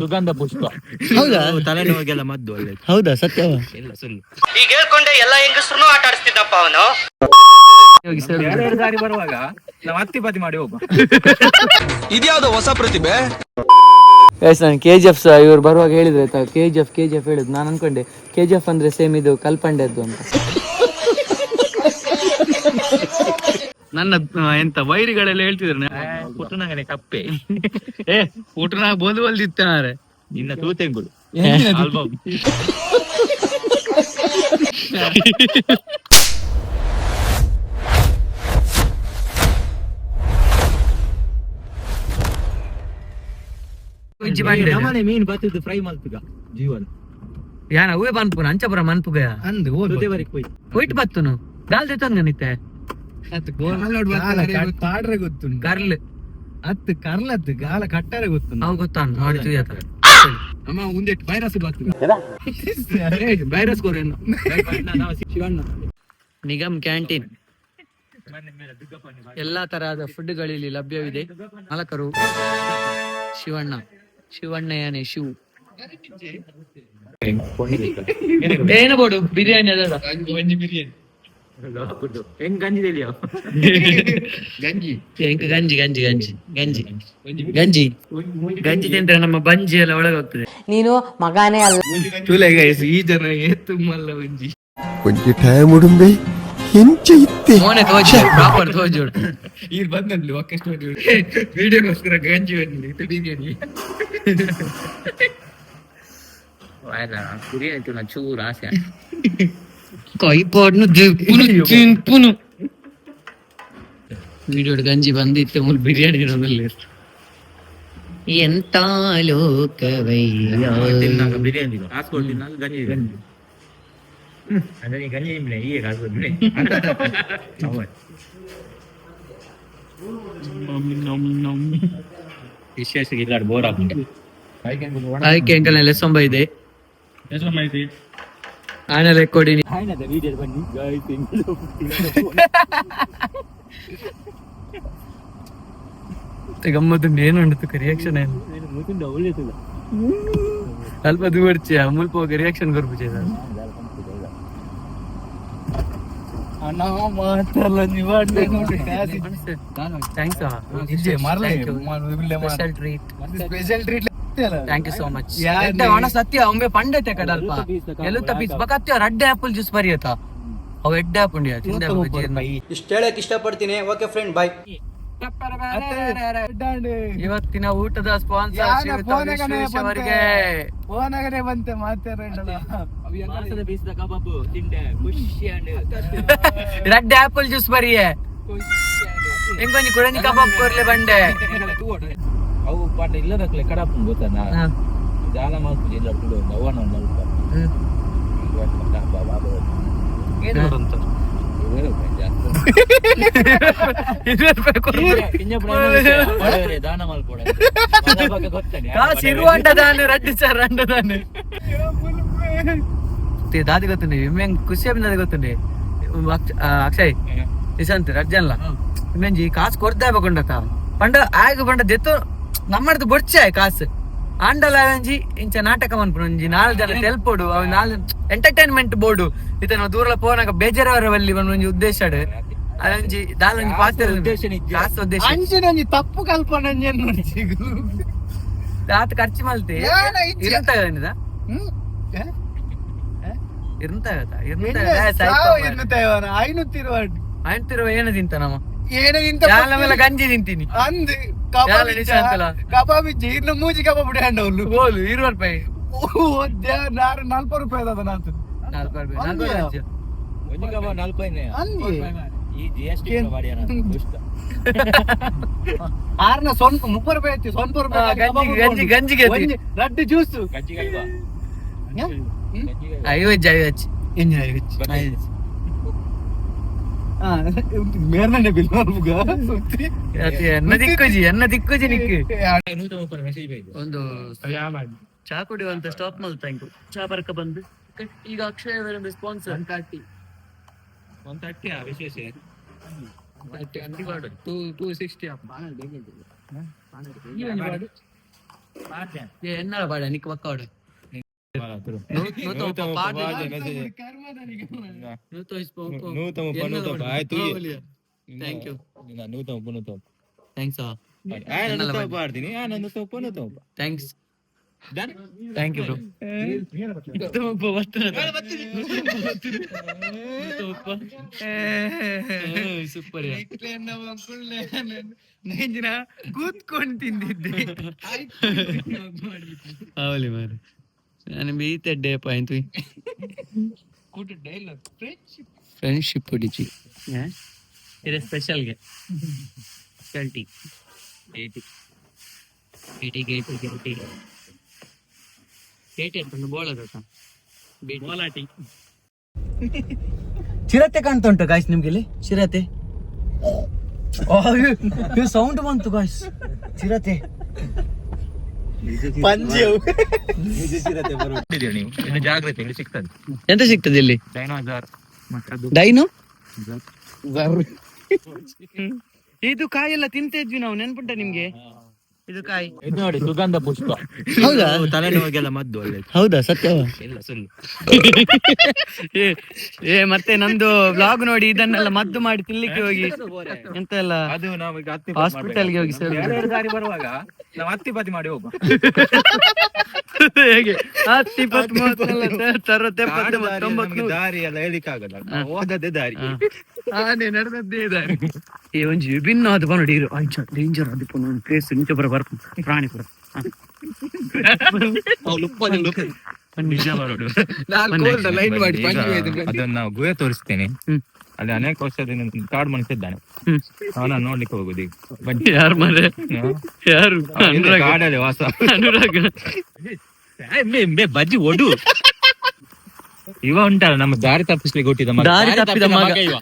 ಸುಗಂಧ ಪುಷ್ಪ. ಹೌದಾ? ತಲೆನೋವಿಗೆಲ್ಲ ಮದ್ದು ಒಳ್ಳೆ. ಹೌದಾ? ಸತ್ಯವಾ? ಇಲ್ಲ ಸುಳ್ಳು. ಈಗ ಹೇಳ್ಕೊಂಡೆ ಎಲ್ಲ ಹೆಂಗಸ್ರು ಆಟ ಆಡಿಸ್ತಿದ್ದಪ್ಪ ಅವನು. ಎರಡು ದಾರಿ ಬರುವಾಗ ನಾವು ಹತ್ತಿಪತಿ ಮಾಡಿ ಹೋಗುವ. ಇದ್ಯಾವ್ದು ಹೊಸ ಪ್ರತಿಭೆ? ನಾನು KGF ಇವ್ರು ಬರುವಾಗ ಹೇಳಿದ್ರೆ ಆಯ್ತಾ, KGF ಹೇಳಿದ್ರು. ನಾನು ಅನ್ಕೊಂಡೆ KGF ಅಂದ್ರೆ ಸೇಮ್ ಇದು ಕಲ್ಪಂಡೆದ್ದು ಅಂತ. ನನ್ನ ಎಂತ ವೈರಿಗಳೆಲ್ಲ ಹೇಳ್ತಿದ್ರು ಪುಟ್ಟನಾಗನೆ ಕಪ್ಪೆ ಪುಟ್ಟನಾಗ ಬೋಲು ಬಲ್ದಿತ್ತಾರೆ ನಿನ್ನ ತೂತೆಂಗುಳು ಆಲ್ಬಮ್. ಮೀನು ಬತ್ತದು ಫ್ರೈ ಮಲ್ಪುಗ ಜೀವನ ಯಾನ ಹೂವೆ ಬನ್ಪುನ ಅಂಚಪುರ ಮನ್ಪುಗ ಅಂದು ಹೋಯ್ತು ಬತ್ತುನು ದಾಲ್ ಜೊತೆ ನಿತ್ತೆ ಪಾಡ್ರೆ ಗೊತ್ತು ಕರ್ಲ್ ಅತ್ತು ಕರ್ಲತ್ತು ಗಾಲ ಕಟ್ಟರೆ ಗೊತ್ತು ಅವು ಗೊತ್ತಾನು ನೋಡಿ ಅಮ್ಮ ಮುಂದೆ ವೈರಸ್ ವೈರಸ್ ಕೋರೇನು ಶಿವಣ್ಣ ನಿಗಮ್ ಕ್ಯಾಂಟೀನ್ ಎಲ್ಲಾ ತರಹದ ಫುಡ್ಗಳಿಲ್ಲಿ ಲಭ್ಯವಿದೆ. ಮಾಲಕರು ಶಿವಣ್ಣಯ್ಯನೇ ಶಿವ್. ಏನು ಬೋಡು ಬಿರಿಯಾನಿ ಅದ ಬಿರಿಯಾನಿ ಹೆಂಗ್ ಗಂಜಿ ತಿಳಿಯೋ ಗಂಜಿ ಗಂಜಿ ಗಂಜಿ ಗಂಜಿ ಗಂಜಿ ಗಂಜಿ ಗಂಜಿ ತಿಂದ್ರೆ ನಮ್ಮ ಬಂಜಿ ಎಲ್ಲ ಒಳಗೆ ಹೋಗ್ತದೆ. ನೀನು ಮಗಾನೇ ಅಲ್ಲ. ಈ ಜನ ಏತುಮಲ್ಲ ಒಂಜಿ ಒಂಜಿ ಟೈಮ್ ಉಡುಂಬೆ ಹೆಂಚ ಇತ್ತೆ ಮೋನೆ ತೋಜಿ ಪ್ರಾಪರ್ ತೋಜೋಡು ಈಗ ಬಂದಲ್ಲಿ ಒಕ್ಕಷ್ಟು ವಿಡಿಯೋಗೋಸ್ಕರ ಗಂಜಿ ಬಂದಿದೆ ಬಿರಿಯಾನಿ ಬಿರಿಯಾನಿ ಚೂರು ಆಸೆ ಕೈಪಾಡ್ನು ಪುನು ವಿಡಿಯೋ ಗಂಜಿ ಬಂದಿತ್ತೆ ಮುಲ್ ಬಿರಿಯಾನಿ ಇರೋದಲ್ಲಿ ಎಂತ ಲೋಕವಯ್ಯ ಬಿರಿಯಾನಿ ಹಾಸ್ಕೊಳ್ತೀನಿ ಗಂಜಿ ಅಂದ್ರೆ ಗಂಜಿ ಈಗ ಹಾಸ್ಕೊಳ್ತೀನಿ ವಿಶೇಷ ಇಲ್ಲ ಬೋರ್ ಆಗ್ತದೆ. ಆಯ್ಕೆ ಅಂಕಲ್ನೆಲ್ಲ ಸೊಂಬ ಇದೆ ಆನೆಲ್ಲ ಕೊಡಿನಿ ಗಮ್ಮತ್ತುಂಡು ಏನು ಉಂಟು ರಿಯಾಕ್ಷನ್ ಏನು ಅಲ್ಪ ದೂರ್ಚಿ ಮುಲ್ಪ ಹೋಗಿ ರಿಯಾಕ್ಷನ್ ಕೊರ್ಪುಚೆ ಥ್ಯಾಂಕ್ ಯು ಸೋ ಮಚ್. ಸತ್ಯ ಒಮ್ಮೆ ಪಂಡತೆ ಕಡಲ್ಪ ಎಲುತ್ತ ಪೀಸ್ ಬಕತ್ಯ ರೆಡ್ ಆಪಲ್ ಜ್ಯೂಸ್ ಬರಿಯತ್ತ ಅವು ಎಡ್ಡೆ ಹಾಕೊಂಡಿ ಇಷ್ಟ ಹೇಳಕ್ ಇಷ್ಟಪಡ್ತೀನಿ. Okay friend, bye. ಇವತ್ತಿನ ಊಟದ ಸ್ಪಾನ್ಸರ್ ಅವರಿಗೆ ಬಂತೆ ರೆಡ್ ಆಪಲ್ ಜ್ಯೂಸ್ ಬರಿಯೇ ಹೆಂಗೊಂಜಿ ಕುಡಂಜಿ ಕಬಾಬ್ ಕೊರ್ಲೆ ಬಂಡೆ ಅವು ಪಾಠ ಇಲ್ಲದಕ್ಲೆ ಕಡಾಪ ಗೊತ್ತಾನ ಜಾಲ ಮಾಡ್ತೀವಿ ಎಲ್ಲ ಅವನ ದಾನ ಮಲ್ಕೊಡ ರೆಡ್ಡಿ ಸರ್ ಅಂಡದಾನೆ ದಾದಿ ಗೊತ್ತುಂಡಿ ಇಮ್ಮೆಂಗ್ ಖುಷಿ ಬಂದದ ಗೊತ್ತುಂಡಿ ಅಕ್ಷಯ್ ನಿಶಾಂತ್ ರಜ್ಜನ್ಲ ಇಮ್ಮೆಂಜಿ ಕಾಸು ಕೊಡ್ತಾ ಬೇಕೊಂಡತ ಪಂಡ ಆಗ ಪಂಡ ದೆತ್ತು ನಮ್ಮದು ಬೊಡ್ಚೆ ಕಾಸು ಆಂಡಲ ಒಂಜಿ ಇಂಚ ನಾಟಕ ಮನ್ಪುಂಜಿ 4 ಜನ ತೆಲ್ಪೋಡು ಅವ್ 4 ಎಂಟರ್ಟೈನ್ಮೆಂಟ್ ಬೋರ್ಡು ಇತನ ದೂರಲ ಪೋನಾಗ ಬೇಜಾರವರಲ್ಲಿ ಒಂಜಿ ಉದ್ದೇಶ ಒಂಜಿ ದಾಲೊಂಜಿ ಪಾತ್ರ ಕಾಸು ಉದ್ದೇಶ ಅಂಚಿನೊಂಜಿ ತಪ್ಪು ಕಲ್ಪನೆ ಆತ ಖರ್ಚು ಮಲ್ತೆ ಐನೂತ್ತಿರುವ ಏನು ತಿಂತ ನಮ್ಮ ಮೇಲೆ ಗಂಜಿ ತಿಂತೀನಿ ಕಬಾಬ್ ಇನ್ನು ಮೂಜಿ ಕಬಾಬ್ ಹ್ಯಾಂಡ್ ಬೋಲು 20 ರೂಪಾಯಿ 40 ರೂಪಾಯಿ ಅದ ನಾತು 6 ಸೊನ್ಪು 30 ರೂಪಾಯಿ ಐತಿ ಸೊನ್ಪು ರೂಪಾಯಿ ಗಂಜಿಗೆ ರಡ್ಡು ಜ್ಯೂಸ್ ಮೇರ್ನೇ ಬಿಲ್ ಎನ್ನ ದಿಕ್ಕುಜಿ ನಿಕ್ಕು ಒಂದು ಚಾ ಕುಡಿಯುವಂತ ಸ್ಟಾಪ್ ಮಲ್ ಥ್ಯಾಂಕ್ ಯು ಚಾ ಬರ್ಕ ಬಂದು ಈಗ ಅಕ್ಷಯ ಸ್ಪಾನ್ಸರ್ 130 ವಿಶೇಷ 260 ಎನ್ನಳ ಬಾಡ ನಿಕ್ ಪಕ್ಕ ಥ್ಯಾಂಕ್ ಯು ಸೂಪರ್ ಕೂತ್ಕೊಂಡು ತಿಂದಿದ್ದೆ ಅವಲಿ ಮಾರ ನಾನು ಬೀತಡ್ಡೆ ಪಾಯಿಂಟ್ ಫ್ರೆಂಡ್ಶಿಪ್ ಹೊಡಿಚಿ ಇದು ಸ್ಪೆಷಲ್ಗೆ 80 ಬೋಳಾಟಿ ಚಿರತೆ ಕಾಣ್ತಾ ಉಂಟು ಗಾಯ್ಸ್ ನಿಮ್ಗೆ ಇಲ್ಲಿ ಚಿರತೆ ಸೌಂಡ್ ಬಂತು ಗಾಯ್ಸ್ ಚಿರತೆ ಜಾಗ್ರತೆ ಸಿಗ್ತದೆ. ಎಂತ ಸಿಗ್ತದೆ ಇಲ್ಲಿ? ಡೈನೋಸಾರ್ ಡೈನೋ ಇದು ಕಾಯಿ ಎಲ್ಲ ತಿಂತಿದ್ವಿ ನಾವು, ನೆನ್ಪುಂಟ ನಿಮ್ಗೆ? ಇದು ಕಾಯಿ ಇದು ನೋಡಿ ಸುಗಂಧ ಪುಷ್ಪ. ಹೌದಾ? ತಲೆನೋವಿಗೆಲ್ಲ ಮದ್ದು ಒಳ್ಳೆ. ಹೌದಾ? ಸತ್ಯವ? ಇಲ್ಲ ಸುಳ್ಳು. ಮತ್ತೆ ನಂದು ವ್ಲಾಗ್ ನೋಡಿ ಇದನ್ನೆಲ್ಲ ಮದ್ದು ಮಾಡಿ ತಿನ್ಲಿಕ್ಕೆ ಹೋಗಿ ಎಂತ ಎಲ್ಲ ಅದು ನಾವೀಗ ಹಾಸ್ಪಿಟಲ್ಗೆ ಹೋಗಿ ದಾರಿ ಬರುವಾಗ ನಾವು ಹತ್ತಿಪತಿ ಮಾಡಿ ಹೋಗುವ. ಹೇಗೆ 10, 20, 30, 40, ದಾರಿ ಎಲ್ಲ ಹೇಳಿಕ್ಕಾಗಲ್ಲ, ಹೋದದ್ದೇ ದಾರಿ, ಆನೆ ನಡೆದದ್ದೇ ದಾರಿ. ಈ ಒಂಜಿ ವಿಭಿನ್ನವಾದ ನೋಡಿ ಡೇಂಜರ್ ಅದು ಫೇಸ್ ಇಂಚ ಬರ ಬರ್ಪು ಪ್ರಾಣಿ ಪುರ ಅದನ್ನ ನಾವು ಗುಹೆ ತೋರಿಸ್ತೇನೆ. ಅಲ್ಲಿ ಅನೇಕ ವರ್ಷದಿಂದ ಕಾಡು ಮನುಷ್ಯ ಇದ್ದಾನೆ, ಅವನ ನೋಡ್ಲಿಕ್ಕೆ ಹೋಗುದು ಈಗ. ಯಾರು ಮರೆ ಯಾರು ಕಾಡಲ್ಲಿ ವಾಸ. ಅನುರಾಗ ಬಜ್ಜಿ ಒಡು ಇವ ಉಂಟಲ್ಲ ನಮ್ಮ ದಾರಿ ತಪ್ಪಿಸ್ಲಿಕ್ಕೆ ಹುಟ್ಟಿದ ಮಗ. ದಾರಿ ತಪ್ಪಿದ ಮಗ ಇವ.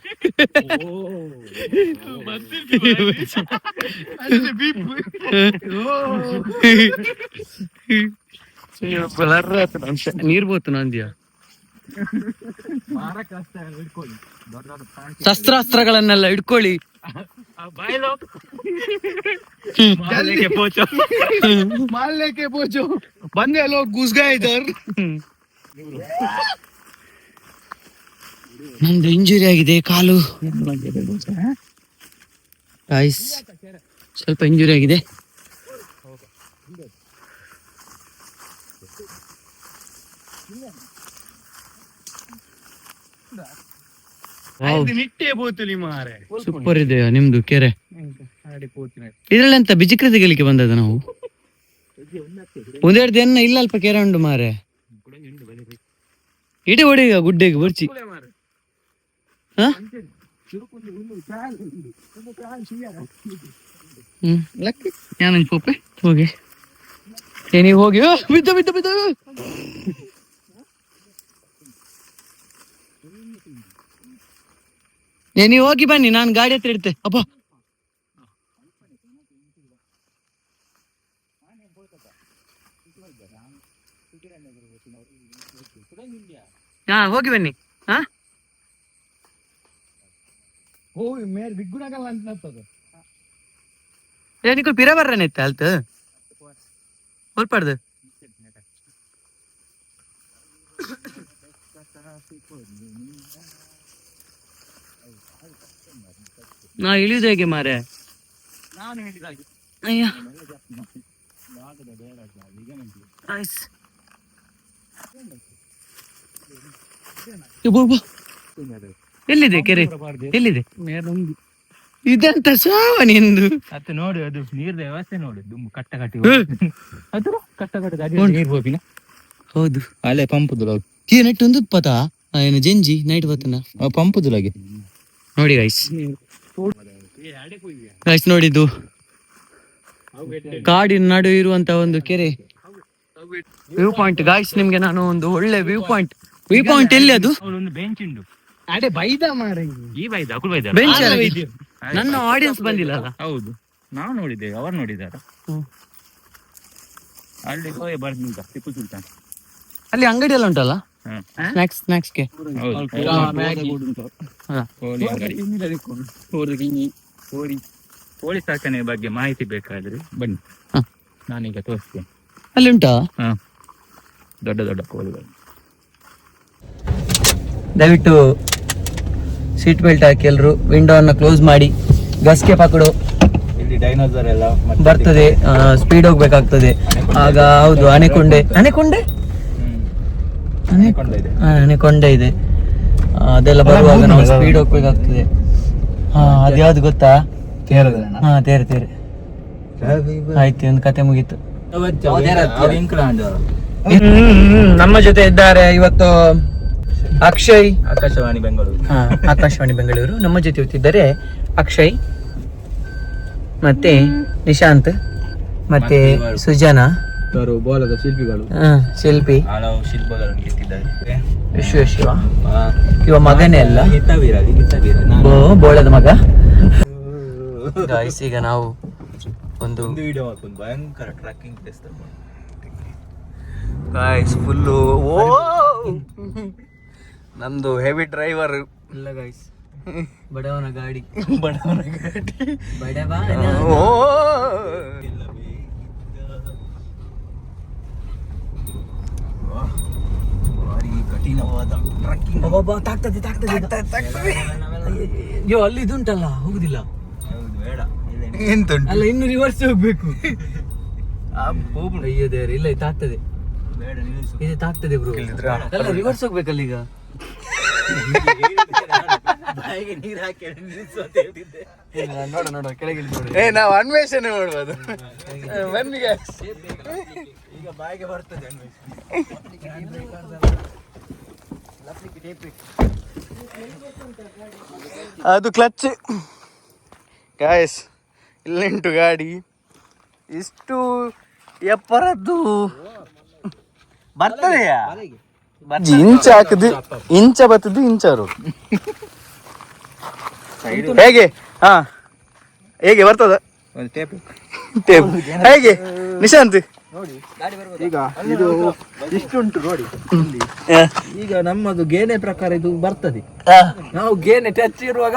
ನೀರ್ ಬೋತು ನಂದಿಯ ಶಸ್ತ್ರಾಸ್ತ್ರಗಳನ್ನೆಲ್ಲ ಇಟ್ಕೊಳ್ಳಿ. ಮಾಲ್ಯಕ್ಕೆ ಪೋಚು ಬಂದೆ ಲೋग घुस गए इधर. ನಂದು ಇಂಜುರಿ ಆಗಿದೆ ಕಾಲು ಗೈಸ್, ಸ್ವಲ್ಪ ಇಂಜುರಿ ಆಗಿದೆ. ಸೂಪರ್ ಇದೆ ನಿಮ್ದು ಕೆರೆ. ಇದ್ರಲ್ಲೆಂತ ಬಿಜಿಕ್ರೆ ತೆಗಿಲಿಕ್ಕೆ ಬಂದದ ನಾವು? ಒಂದೆರಡು ಎನ್ನ ಇಲ್ಲ ಅಲ್ಪ ಕೆರೆ ಉಂಟು ಮಾರೆ. ಇಡೀ ಹೊಡಿಗ ಗುಡ್ಡೆಗೆ ಬರ್ಚಿ. ನಾನು ಪೋಪೆ ಹೋಗಿ ನೀವು ಹೋಗಿ ಬಿದ್ದು ಬಿದ್ದು ಬಿದ್ದು ನೀವು ಹೋಗಿ ಬನ್ನಿ, ನಾನು ಗಾಡಿ ಹತ್ರ ಇಡ್ತೆ. ಅಪ್ಪ ಹಾ ಹೋಗಿ ಬನ್ನಿ. ಹಾ ನಿಕ್ಕಳು ಪಿರ ಬರ್ರನೆ ಇತ್ತ ಅಲ್ತ ಹೊಲ್ಪಾಡ್ದು ನಾ ಇಳಿಯುದು ಹೇಗೆ ಮಾರೆ? ಅಯ್ಯ ಎಲ್ಲಿದೆ ಕೆರೆ? ಎಲ್ಲಿದೆ? ಇದಂತ ಸಾವ ನಿಂದು. ಮತ್ತೆ ನೋಡಿ ಅದು ನೀರ್ದ ವ್ಯವಸ್ಥೆ ನೋಡಿ, ದುಂಬು ಕಟ್ಟ ಕಟ್ಟಿ ಅದು ಕಟ್ಟ ಕಟ್ಟಿ ನೀರ್ ಹೋಗಿನ. ಹೌದು ಅಲ್ಲೇ ಪಂಪುದು ನೆಟ್ ಒಂದು ಪತಾ ಏನು ಜಂಜಿ ನೈಟ್ ಬತ್ತನ ಪಂಪುದುಲಾಗೆ ನೋಡಿ ಗೈಸ್. ಗೈಸ್ ನೋಡಿದ್ದು ಕಾಡಿನ ನಡು ಇರುವಂತ ಒಂದು ಕೆರೆ ವ್ಯೂ ಪಾಯಿಂಟ್. ಗಾಯ್ಸ್ ನಿಮ್ಗೆ ನಾನು ಒಂದು ಒಳ್ಳೆ ವ್ಯೂ ಪಾಯಿಂಟ್ ಎಲ್ಲಿ ಅದು? ಒಂದು ಬೆಂಚ್ ಉಂಟು. ಅಡೆ ಬೈದ ಮಾರ ಈ ಬೈದ ಅಕುಲ್ ಬೈದ ಬೆಂಚ್ ನನ್ನ ಆಡಿಯನ್ಸ್ ಬಂದಿಲ್ಲ ಅಲ್ಲ? ಹೌದು, ನಾವು ನೋಡಿದ್ದೇವೆ, ಅವರು ನೋಡಿದ್ದಾರೆ. ಅಲ್ಲಿ ಹೋಗಿ ಬರ್ದಿಂದ ಟಿಪ್ಪು ಸುಲ್ತಾನ್ ಅಲ್ಲಿ ಅಂಗಡಿ ಎಲ್ಲ ಉಂಟಲ್ಲ ಸ್ನಾಕ್ಸ್ಗೆ. ಕೋಳಿ ಸಾಕಣೆ ಬಗ್ಗೆ ಮಾಹಿತಿ ಬೇಕಾದ್ರೆ ಬನ್ನಿ, ನಾನೀಗ ತೋರಿಸ್ತೇನೆ. ಅಲ್ಲಿ ಉಂಟಾ? ಹಾ, ದೊಡ್ಡ ದೊಡ್ಡ ಕೋಳಿಗಳು. ದಯವಿಟ್ಟು ಸೀಟ್ ಬೆಲ್ಟ್ ಹಾಕಿ ಎಲ್ಲರೂ, ವಿಂಡೋ ಅನ್ನ ಕ್ಲೋಸ್ ಮಾಡಿ, ಗಸ್ಗೆ ಪಕಡು. ಇಲ್ಲಿ ಡೈನೋಸರ್ ಎಲ್ಲ ಬರ್ತದೆ, ಸ್ಪೀಡ್ ಹೋಗ್ಬೇಕಾಗ್ತದೆ ಆಗ. ಹೌದು, ಆನೆಕೊಂಡೆ ಆನೆಕೊಂಡೆ ಇದೆ. ಅದೆಲ್ಲ ಬರುವಾಗ ನಾವು ಸ್ಪೀಡ್ ಹೋಗ್ಬೇಕಾಗ್ತದೆ. ಅದ್ಯಾವ್ದು ಗೊತ್ತಾ? ಹಾ, ತೇರೆ. ಆಯ್ತು, ಒಂದು ಕತೆ ಮುಗೀತು. ನಮ್ಮ ಜೊತೆ ಇದ್ದಾರೆ ಇವತ್ತು ಅಕ್ಷಯ್, ಆಕಾಶವಾಣಿ ಬೆಂಗಳೂರು. ಆಕಾಶವಾಣಿ ಬೆಂಗಳೂರು. ನಮ್ಮ ಜೊತೆ ಇವತ್ತಿದ್ದಾರೆ ಅಕ್ಷಯ್, ಮತ್ತೆ ನಿಶಾಂತ್, ಮತ್ತೆ ಸುಜನಾ, ಬೋಲದ ಶಿಲ್ಪಿಗಳು. ಶಿಲ್ಪಿ, ಹಲವು ಶಿಲ್ಪಗಳನ್ನು ಕೆತ್ತಿದ್ದಾರೆ. ಶಿವ ಇವ ಮಗನೇ ಅಲ್ಲ, ಬೋಳದ ಮಗ. ಈಗ ನಾವು ಒಂದು ವಿಡಿಯೋ ಮಾಡ್ಕೊಂಡು ಭಯಂಕರ ಟ್ರಕ್ಕಿಂಗ್ ಪ್ಲೇಸ್ ಫುಲ್ಲು ನಮ್ದು ಹೆವಿ ಡ್ರೈವರ್ ಇಲ್ಲ ಗೈಸ್, ಬಡವನ ಗಾಡಿ. ಕಠಿಣವಾದ ಟ್ರಕ್ಕಿಂಗ್. ಅಯ್ಯೋ, ಅಲ್ಲಿ ಇದುಂಟಲ್ಲ, ಹೋಗುದಿಲ್ಲ. ಬೇಡ, ಅಲ್ಲ, ಇನ್ನು ರಿವರ್ಸ್ ಹೋಗ್ಬೇಕು. ಅಯ್ಯೋ ದೇವ್ರೆ, ಇಲ್ಲ ಇದು ತಾಗ್ತದೆ, ಇದು ತಾಗ್ತದೆ ಬ್ರೋ. ಅಲ್ಲ, ರಿವರ್ಸ್ ಹೋಗ್ಬೇಕಲ್ಲ ಈಗ. ನೋಡ ಕೆಳಗೆ ನಾವು ಅನ್ವೇಷಣೆ ಮಾಡ್ಬೋದು. ಈಗ ಬಾಯಿಗೆ ಬರ್ತದೆ. ಅದು ಕ್ಲಚ್ ಗಾಯಸ್, ಇಲ್ಲುಂಟು ಗಾಡಿ. ಇಷ್ಟು ಎಪ್ಪರದ್ದು ಬರ್ತದೆಯಾ? ಇಂಚ ಹಾಕದು, ಇಂಚ ಬರ್ತದ್ದು, ಇಂಚಾರು ಹೇಗೆ? ಹಾ, ಹೇಗೆ ಬರ್ತದ ಟೇಪ್? ಹೇಗೆ ನಿಶಾಂತ್? ಈಗ ಇದು ಇಷ್ಟುಂಟು ನೋಡಿ. ಈಗ ನಮ್ಮದು ಗೇನೆ ಪ್ರಕಾರ ಇದು ಬರ್ತದೆ. ನಾವು ಗೇನೆ ಟಚ್ ಇರುವಾಗ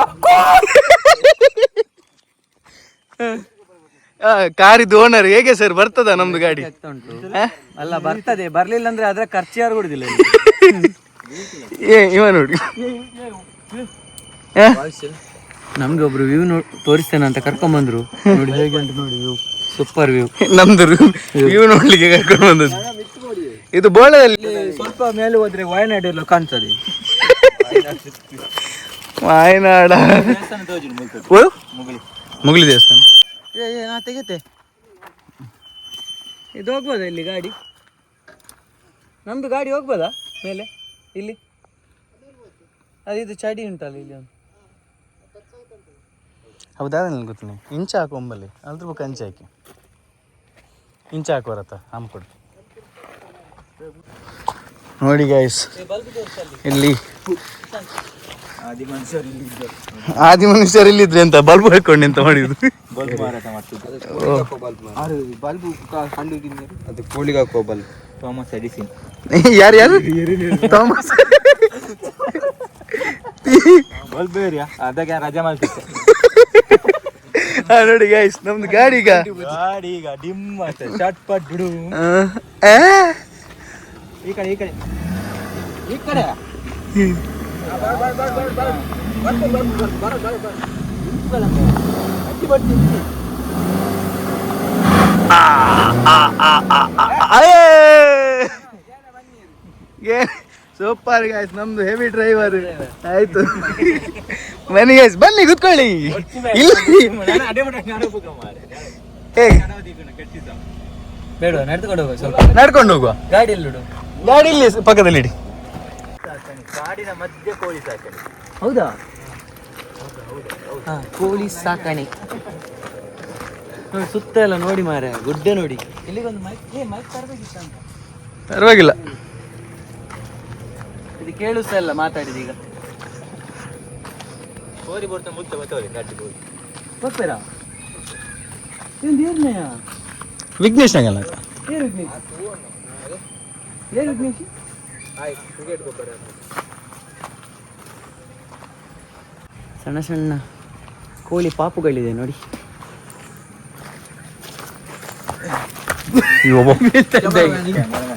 ಕಾರಿದ್ದು ಓನರ್ ಹೇಗೆ ಸರ್ ಬರ್ತದ ನಮ್ದು ಗಾಡಿ? ಅಲ್ಲ, ಬರ್ತದೆ. ಬರ್ಲಿಲ್ಲ ಅಂದ್ರೆ ಅದ್ರ ಖರ್ಚು ಯಾರು ಕೊಡುದಿಲ್ಲ. ಇವ ನೋಡಿ, ನಮ್ಗೆ ಒಬ್ರು ವ್ಯೂ ತೋರಿಸ್ತೇನೆ ಅಂತ ಕರ್ಕೊಂಡ್ ಬಂದ್ರು. ನೋಡಿ ಹೇಗೆ ಉಂಟು ನೋಡಿ, ವ್ಯೂ ಸೂಪರ್ ವ್ಯೂ. ನಮ್ದು ವ್ಯೂ ನೋಡ್ಲಿಕ್ಕೆ ಕರ್ಕೊಂಡು ಬಂದದ್ದು. ಇದು ಬೋಳದಲ್ಲಿ ಸ್ವಲ್ಪ ಮೇಲೆ ಹೋದ್ರೆ ವಯನಾಡ್ ಎಲ್ಲ ಕಾಣ್ತದೆ. ವಾಯನಾಡ ಮುಗಲಿ ದೇವಸ್ಥಾನ. ನಾ ತೆಗೆತೆ. ಇದು ಹೋಗ್ಬೋದಾ ಇಲ್ಲಿ ಗಾಡಿ? ನಮ್ದು ಗಾಡಿ ಹೋಗ್ಬೋದಾ ಮೇಲೆ? ಇಲ್ಲಿ ಅದು ಚಡಿ ಉಂಟಲ್ಲ ಇಲ್ಲಿ ಒಂದು. ಹೌದಾ, ನನಗೆ ಗೊತ್ತಿಲ್ಲ. ಇಂಚ ಹಾಕೊಂಬಲ್ಲಿ ಅದ್ರ ಬುಕ್ ಅಂಚೆ ಹಾಕಿ ಇಂಚ ಹಾಕೋರತ್ತ ಹಮ್ಕೊಡು. ನೋಡಿ ಗೈಸ್, ಇಲ್ಲಿ ಆದಿ ಮನುಷ್ಯರು ಇಲ್ಲಿದ್ರೆ ಅಂತ ಬಲ್ಬ್ ಹಾಕೊಂಡು ಎಂತ ಮಾಡಿದ್ರು. ಅದು ಕೋಳಿಗೆ ಹಾಕೋ ಬಲ್ಬ್. Thomas Edison. ಯಾರು ಥಾಮಸ್ ಬಲ್ಬ್ ಬೇರೆಯಾ? ಅದಕ್ಕೆ ರಜೆ ಮಾಡ್ತಿದ್ದೆ. ನೋಡಿ ಗೈಸ್, ನಮ್ದು ಗಾಡಿ ಈಗ ಡಿಮ್ ಆಗ್ತದೆ, ಚಟ್ಪಟ್ ಬಿಡು. ಈ ಕಡೆ ಸೂಪರ್ ಗೈಸ್, ನಮ್ದು ಹೆವಿ ಡ್ರೈವರ್. ಆಯ್ತು ಬನ್ನಿ ಗೈಸ್, ಬನ್ನಿ ಕುತ್ಕೊಳ್ಳಿ. ಬೇಡ, ನಡೆದುಕೊಂಡು ಹೋಗುವ. ಸ್ವಲ್ಪ ನಡ್ಕೊಂಡು ಹೋಗುವ. ಗಾಡಿ ಎಲ್ಲಿ ಬಿಡು? ಗಾಡಿ ಇಲ್ಲಿ ಪಕ್ಕದಲ್ಲಿ ಇಡಿ. ಕಾಡಿನ ಮಧ್ಯೆ ಕೋಳಿ ಸಾಕಣೆ. ಹೌದಾ? ಕೋಳಿ ಸಾಕಣೆ ನೋಡಿ, ಸುತ್ತ ಎಲ್ಲ ನೋಡಿ ಮಾರೆ, ಗುಡ್ಡೆ ನೋಡಿ. ಇಲ್ಲಿಗೊಂದು ಮೈಕ್ ತರಬೇಕಿತ್ತ ಅಂತ. ಪರವಾಗಿಲ್ಲ, ಇದು ಕೇಳಿಸ್ತಾ ಇಲ್ಲ ಮಾತಾಡಿದ. ಈಗ ಕೋರಿ ಬರ್ತಾ ಮುಚ್ಚ ಬರ್ತದೆ ಗಾಡಿ ಕೋರಿ. ಗೊತ್ತೇರಾ? ಇದು ಏನ್ನೆಯ? ವಿಘ್ನೇಶ್ ಆಗಲ್ಲ. ಏನು ವಿಘ್ನೇಶ್? ಏನು ವಿಘ್ನೇಶ್? ಸಣ್ಣ ಸಣ್ಣ ಕೋಳಿ ಪಾಪುಗಳಿದೆ ನೋಡಿ.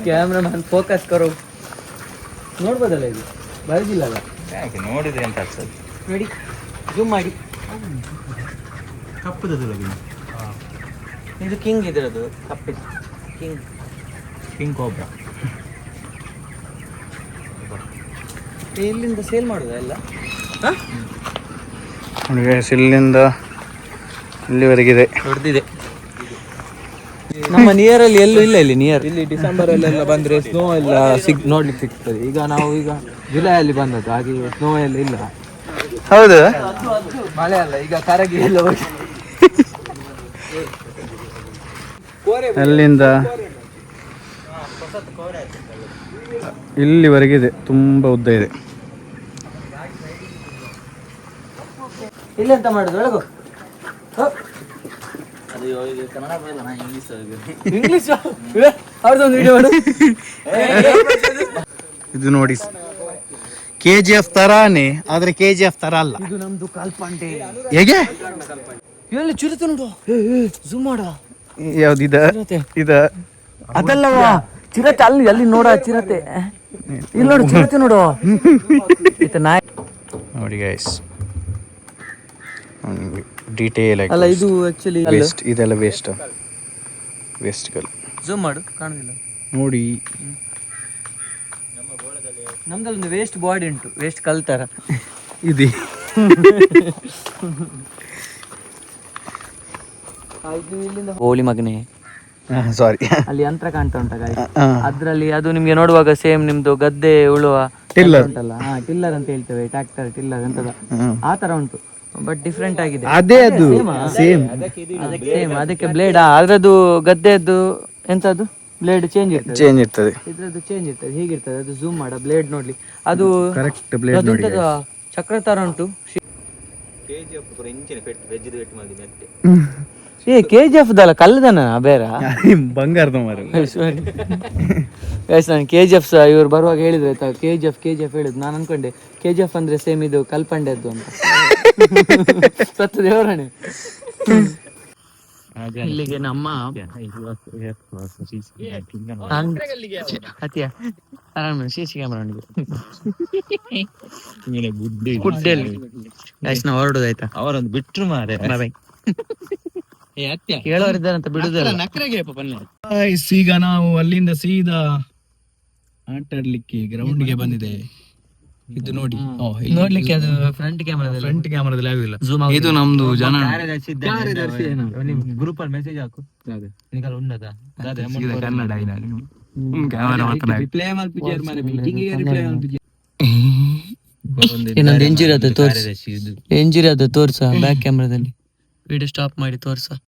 ಕ್ಯಾಮ್ರಾಮನ್ ಫೋಕಸ್ ಕರೋ. ನೋಡ್ಬೋದಲ್ಲ ಇದು ಬರೋದಿಲ್ಲಲ್ಲ ಯಾಕೆ ನೋಡಿದ್ರೆ ಎಂತ ಆಗ್ತದೆ? ನೋಡಿ ಜೂಮ್ ಮಾಡಿ. ಇದು ಕಿಂಗ್ ಇದ್ರದ್ದು ಕಪ್ಪಿದ್ದು ಕಿಂಗ್ ಕಿಂಗ್ ಕೋಬ್ರಾ. ಇಲ್ಲಿಂದ ಸೇಲ್ ಮಾಡೋದಾ ಎಲ್ಲ? ಇಲ್ಲಿಂದ ಇಲ್ಲಿವರೆಗಿದೆ. ದೊಡ್ಡದಿದೆ. ನಮ್ಮ ನಿಯರಲ್ಲಿ ಎಲ್ಲೂ ಇಲ್ಲ. ಇಲ್ಲಿ ನಿಯರ್ ಇಲ್ಲಿ ಡಿಸೆಂಬರ್ ಅಲ್ಲೆಲ್ಲ ಬಂದ್ರೆ ಸ್ನೋ ಎಲ್ಲ ನೋಡ್ಲಿಕ್ಕೆ ಸಿಗ್ತದೆ. ಈಗ ನಾವು ಜುಲೈ ಅಲ್ಲಿ ಬಂದದ್ದು, ಹಾಗೆ ಸ್ನೋ ಎಲ್ಲ ಇಲ್ಲ. ಹೌದು, ಮಳೆ ಅಲ್ಲ ಈಗ ಕರಗಿ ಎಲ್ಲ ಹೋಗಿ. ಅಲ್ಲಿಂದ ಇಲ್ಲಿವರೆಗಿದೆ, ತುಂಬ ಉದ್ದ ಇದೆ. ಇಲ್ಲೆಂತ ಮಾಡುದು ಒಳಗು? ಇಂಗ್ಲಿಷ್ ಅವ್ರದ್ದೊಂದು ವಿಡಿಯೋ ಮಾಡು. ಇದು ನೋಡಿ, KGF ತರಾನೇ, ಆದ್ರೆ KGF ತರ ಅಲ್ಲ. ಇದು ನಮ್ದು ಕಾಲ್ಪಂಡೆ. ಹೇಗೆ ಎಲ್ಲಿ ಚಿರತೆ ನೋಡು, ಜೂಮ್ ಮಾಡ. ಯಾವ್ದು ಇದ ಅದಲ್ಲವಾ ಚಿರತೆ, ಅಲ್ಲಿ ಅಲ್ಲಿ ನೋಡ ಚಿರತೆ. ಇಲ್ಲಿ ನೋಡು ಚಿರತೆ ನೋಡು. ನಾಯಿ ನೋಡಿ ಗೈಸ್, ಡೀಟೇಲ್ ಆಗಿ ಅಲ್ಲ ಇದು ಆಕ್ಚುಲಿ ವೇಸ್ಟ್, ಇದೆಲ್ಲ ವೇಸ್ಟ್ಗಳು. ಜೂಮ್ ಮಾಡು, ಕಾಣುದಿಲ್ಲ ನೋಡಿ. ನಮ್ದಲ್ಲೊಂದು ವೇಸ್ಟ್ ಬಾಡಿ ಉಂಟು, ವೇಸ್ಟ್ ಕಲ್ತಾರ ಇದೆ. ಹೋಲಿ ಮಗನೇ, ಸಾರಿ, ಅಲ್ಲಿ ಯಂತ್ರ ಕಾಣ್ತಾ ಉಂಟ ಗಾಯ. ಅದ್ರಲ್ಲಿ ಅದು ನಿಮ್ಗೆ ನೋಡುವಾಗ ಸೇಮ್ ನಿಮ್ದು ಗದ್ದೆ ಉಳುವ ಟಿಲ್ಲರ್ ಉಂಟಲ್ಲ, ಟಿಲ್ಲರ್ ಅಂತ ಹೇಳ್ತೇವೆ, ಟ್ರ್ಯಾಕ್ಟರ್ ಟಿಲ್ಲರ್ ಅಂತದ ಆ ತರ ಉಂಟು, ಬಟ್ ಡಿಫ್ರೆಂಟ್ ಆಗಿದೆ. ಅದೇ ಅದು ಸೇಮ್. ಸೇಮ್ ಅದಕ್ಕೆ ಬ್ಲೇಡ್ ಅದ್ರದ್ದು ಗದ್ದೆದ್ದು ಎಂತದ್ದು ಬ್ಲೇಡ್ ಚೇಂಜ್ ಇರ್ತದೆ. ಇದ್ರದ್ದು ಚೇಂಜ್ ಇರ್ತದೆ, ಹೀಗಿರ್ತದೆ. ಅದು ಜೂಮ್ ಮಾಡ ಬ್ಲೇಡ್ ನೋಡ್ಲಿ, ಅದು ಕರೆಕ್ಟ್ ಬ್ಲೇಡ್ ನೋಡಿ. ಚಕ್ರ ತರ ಉಂಟು. KGF ದಲ್ಲ ಕಲ್ಲದನ ಬೇರೆ ಬಂಗಾರದ ಮರ. ನಾನು KGF ಇವ್ರು ಬರುವಾಗ ಹೇಳಿದ್ರು ಆಯ್ತಾ, KGF ಹೇಳಿದ್ರು. ನಾನು ಅನ್ಕೊಂಡೆ KGF ಅಂದ್ರೆ ಸೇಮ್ ಇದು ಕಲ್ಪಂಡೆದ್ದು ಅಂತ. ಸತ್ತ ದೇವರಾಣೆ. ಇಲ್ಲಿಗೆ ನಮ್ಮ CC ಕ್ಯಾಮರಾ ಹೊರಡುದಾಯ್ತಾ? ಅವರೊಂದು ಬಿಟ್ರು ಮಾರೆ. ಕೇಳೋರಿದ್ದಾರಂತ ಬಿಡುದಲ್ಲ. ಈಗ ನಾವು ಅಲ್ಲಿಂದ ಸೀದಾ ಆಟಾಡ್ಲಿಕ್ಕೆ ಗ್ರೌಂಡ್ಗೆ ಬಂದಿದೆ. ಇದು ನೋಡಿ, ನೋಡ್ಲಿಕ್ಕೆ ಅದು ಫ್ರಂಟ್ ಕ್ಯಾಮರಾದಲ್ಲಿ ಆಗುದಿಲ್ಲ. ಇದು ನಮ್ದು ಜನ ಗ್ರೂಪ್ ಅಲ್ಲಿ ಮೆಸೇಜ್ ಹಾಕು. ಇನ್ನೊಂದು ಎಂಜಿರಿ ಅದು ತೋರ್ಸ ಬ್ಯಾಕ್ ಕ್ಯಾಮ್ರಾದಲ್ಲಿ. ವಿಡಿಯೋ ಸ್ಟಾಪ್ ಮಾಡಿ ತೋರ್ಸ.